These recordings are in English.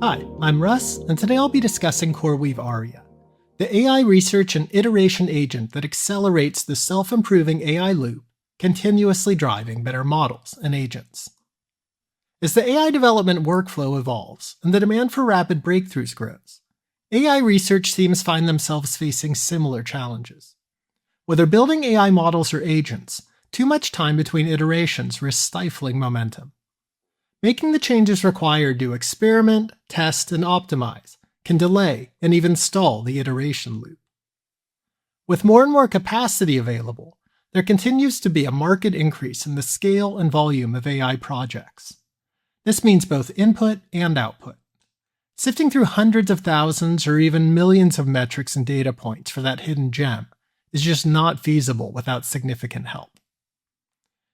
Hi, I'm Russ, and today I'll be discussing CoreWeave ARIA, the AI research and iteration agent that accelerates the self-improving AI loop, continuously driving better models and agents. As the AI development workflow evolves and the demand for rapid breakthroughs grows, AI research teams find themselves facing similar challenges. Whether building AI models or agents, too much time between iterations risks stifling momentum. Making the changes required to experiment, test, and optimize can delay and even stall the iteration loop. With more and more capacity available, there continues to be a marked increase in the scale and volume of AI projects. This means both input and output. Sifting through hundreds of thousands or even millions of metrics and data points for that hidden gem is just not feasible without significant help.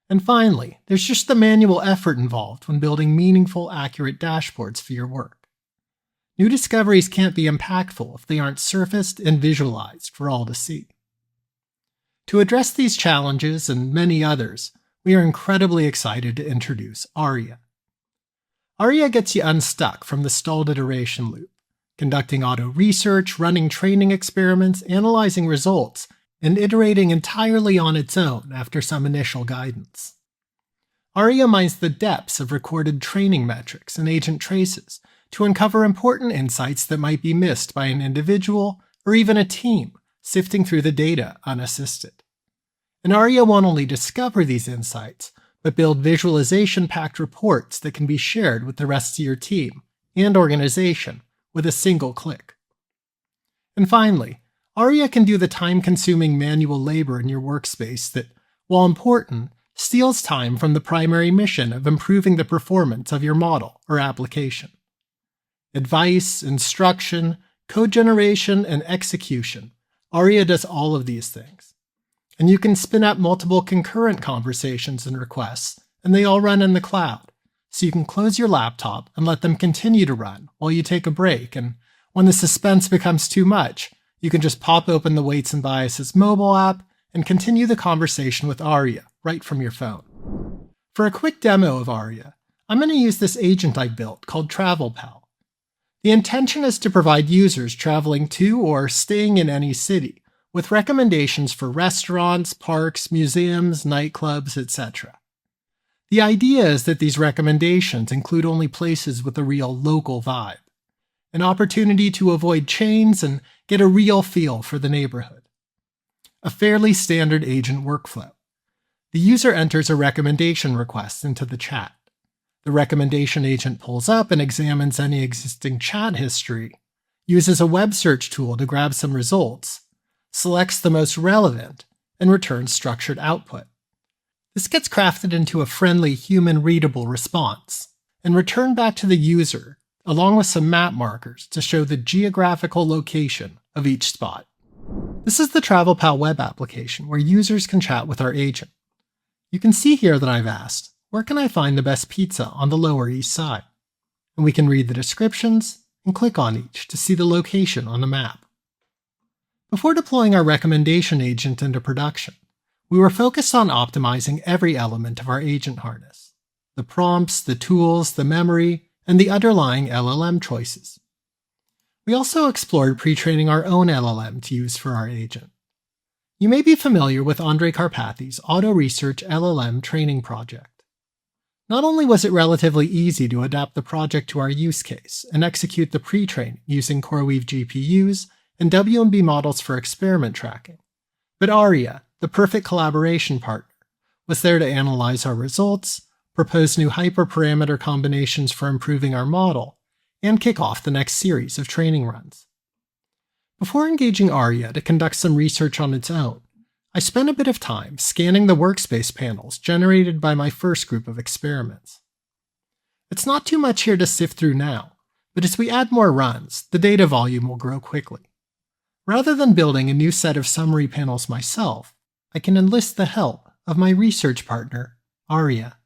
And finally, there's just the manual effort involved when building meaningful, accurate dashboards for your work. New discoveries can't be impactful if they aren't surfaced and visualized for all to see. To address these challenges and many others, we are incredibly excited to introduce ARIA. ARIA gets you unstuck from the stalled iteration loop, conducting auto research, running training experiments, analyzing results, and iterating entirely on its own after some initial guidance. ARIA mines the depths of recorded training metrics and agent traces to uncover important insights that might be missed by an individual or even a team sifting through the data unassisted. And ARIA won't only discover these insights, but build visualization-packed reports that can be shared with the rest of your team and organization with a single click. And finally, ARIA can do the time-consuming manual labor in your workspace that, while important, steals time from the primary mission of improving the performance of your model or application. Advice, instruction, code generation, and execution. ARIA does all of these things. And you can spin up multiple concurrent conversations and requests, and they all run in the cloud. So you can close your laptop and let them continue to run while you take a break, and when the suspense becomes too much, you can just pop open the Weights and Biases mobile app and continue the conversation with ARIA right from your phone. For a quick demo of ARIA, I'm going to use this agent I built called TravelPal. The intention is to provide users traveling to or staying in any city with recommendations for restaurants, parks, museums, nightclubs, etc. The idea is that these recommendations include only places with a real local vibe, an opportunity to avoid chains and get a real feel for the neighborhood. A fairly standard agent workflow. The user enters a recommendation request into the chat. The recommendation agent pulls up and examines any existing chat history, uses a web search tool to grab some results, selects the most relevant, and returns structured output. This gets crafted into a friendly, human-readable response, and returned back to the user along with some map markers to show the geographical location of each spot. This is the TravelPal web application where users can chat with our agent. You can see here that I've asked, where can I find the best pizza on the Lower East Side? And we can read the descriptions and click on each to see the location on the map. Before deploying our recommendation agent into production, we were focused on optimizing every element of our agent harness: the prompts, the tools, the memory, and the underlying LLM choices. We also explored pre-training our own LLM to use for our agent. You may be familiar with Andrej Karpathy's Autoresearch LLM training project. Not only was it relatively easy to adapt the project to our use case and execute the pre-training using CoreWeave GPUs and W&B models for experiment tracking, but ARIA, the perfect collaboration partner, was there to analyze our results, propose new hyperparameter combinations for improving our model, and kick off the next series of training runs. Before engaging ARIA to conduct some research on its own, I spent a bit of time scanning the workspace panels generated by my first group of experiments. It's not too much here to sift through now, but as we add more runs, the data volume will grow quickly. Rather than building a new set of summary panels myself, I can enlist the help of my research partner, ARIA.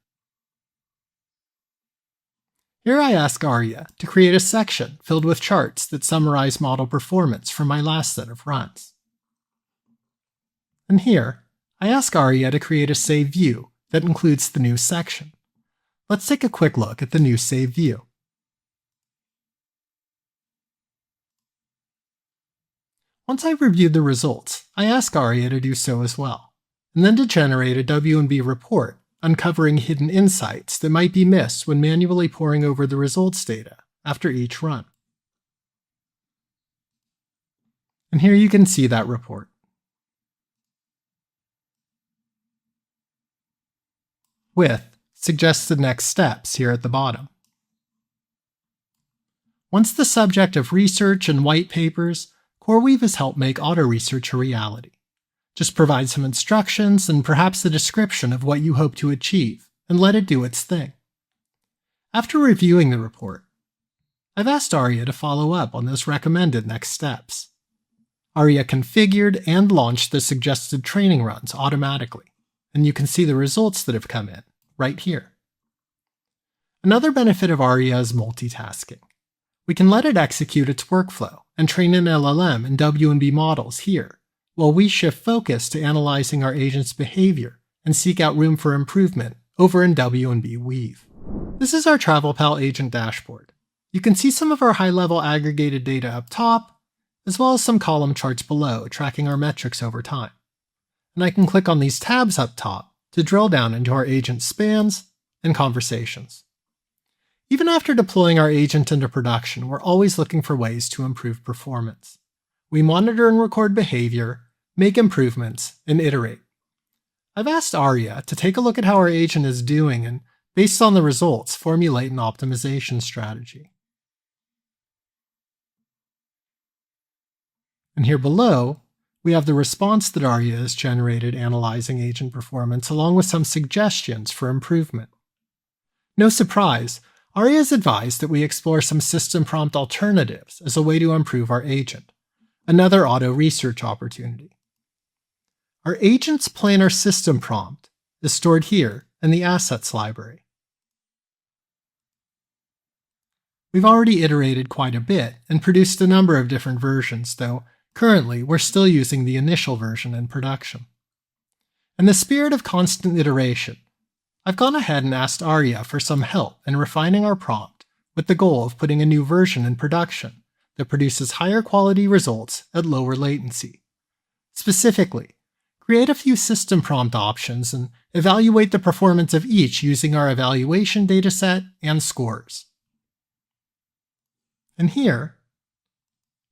Here I ask ARIA to create a section filled with charts that summarize model performance from my last set of runs. And here, I ask ARIA to create a save view that includes the new section. Let's take a quick look at the new save view. Once I've reviewed the results, I ask ARIA to do so as well, and then to generate a W&B report uncovering hidden insights that might be missed when manually poring over the results data after each run. And here you can see that report. With suggested next steps here at the bottom. Once the subject of research and white papers, CoreWeave has helped make Autoresearch a reality. Just provide some instructions and perhaps a description of what you hope to achieve, and let it do its thing. After reviewing the report, I've asked ARIA to follow up on those recommended next steps. ARIA configured and launched the suggested training runs automatically, and you can see the results that have come in right here. Another benefit of ARIA is multitasking. We can let it execute its workflow and train an LLM and W&B models here, while we shift focus to analyzing our agent's behavior and seek out room for improvement over in W&B Weave. This is our TravelPal agent dashboard. You can see some of our high-level aggregated data up top, as well as some column charts below tracking our metrics over time. And I can click on these tabs up top to drill down into our agent spans and conversations. Even after deploying our agent into production, we're always looking for ways to improve performance. We monitor and record behavior, make improvements, and iterate. I've asked ARIA to take a look at how our agent is doing and, based on the results, formulate an optimization strategy. And here below, we have the response that ARIA has generated analyzing agent performance, along with some suggestions for improvement. No surprise, ARIA has advised that we explore some system prompt alternatives as a way to improve our agent, another Autoresearch opportunity. Our agent's planner system prompt is stored here in the assets library. We've already iterated quite a bit and produced a number of different versions, though currently we're still using the initial version in production. In the spirit of constant iteration, I've gone ahead and asked ARIA for some help in refining our prompt with the goal of putting a new version in production that produces higher quality results at lower latency. Specifically, create a few system prompt options and evaluate the performance of each using our evaluation dataset and scores. And here,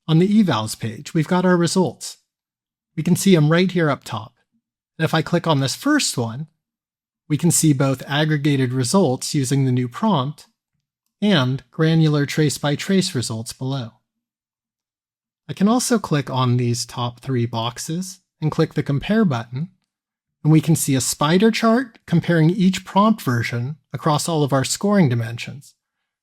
on the evals page, we've got our results. We can see them right here up top. And if I click on this first one, we can see both aggregated results using the new prompt and granular trace-by-trace results below. I can also click on these top three boxes and click the Compare button, and we can see a spider chart comparing each prompt version across all of our scoring dimensions,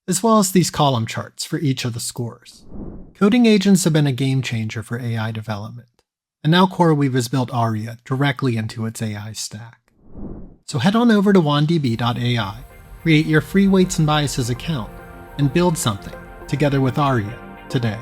as well as these column charts for each of the scores. Coding agents have been a game changer for AI development, and now CoreWeave has built ARIA directly into its AI stack. So head on over to wanddb.ai, create your free weights and biases account, and build something together with ARIA today.